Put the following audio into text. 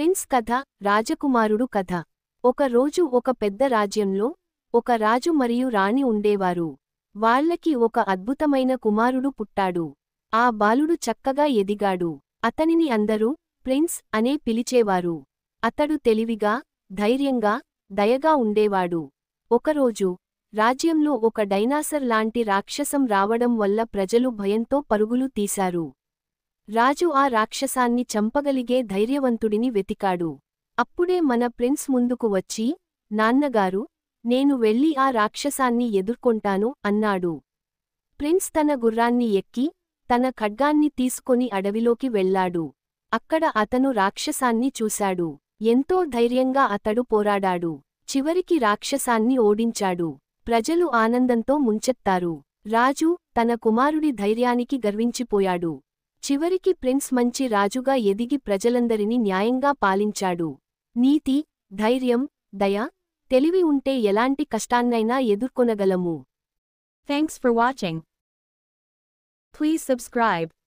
Prince కథ రాజకుమారుడు కథ. ఒక రోజు ఒక పెద్ద రాజ్యంలో ఒక రాజు మరియు రాణి ఉండేవారు. వాళ్లకి ఒక అద్భుతమైన కుమారుడు పుట్టాడు. ఆ బాలుడు చక్కగా ఎదిగాడు. అతనిని అందరూ ప్రిన్స్ అనే పిలిచేవారు. అతడు తెలివిగా, ధైర్యంగా, దయగా ఉండేవాడు. ఒకరోజు రాజ్యంలో ఒక డైనాసర్ లాంటి రాక్షసం రావడం వల్ల ప్రజలు భయంతో పరుగులు తీశారు. రాజు ఆ రాక్షసాన్ని చంపగలిగే ధైర్యవంతుడిని వెతికాడు. అప్పుడే మన ప్రిన్స్ ముందుకు వచ్చి, నాన్నగారు, నేను వెళ్ళి ఆ రాక్షసాన్ని ఎదుర్కొంటాను అన్నాడు. ప్రిన్స్ తన గుర్రాన్ని ఎక్కి, తన ఖడ్గాన్ని తీసుకొని అడవిలోకి వెళ్ళాడు. అక్కడ అతను రాక్షసాన్ని చూశాడు. ఎంతో ధైర్యంగా అతడు పోరాడాడు. చివరికి రాక్షసాన్ని ఓడించాడు. ప్రజలు ఆనందంతో ముంచెత్తారు. రాజు తన కుమారుడి ధైర్యానికి గర్వించిపోయాడు. చివరికి ప్రిన్స్ మంచి రాజుగా ఎదిగి ప్రజలందరినీ న్యాయంగా పాలించాడు. నీతి, ధైర్యం, దయ, తెలివి ఉంటే ఎలాంటి కష్టాన్నైనా ఎదుర్కొనగలము. Thanks for watching. Please subscribe.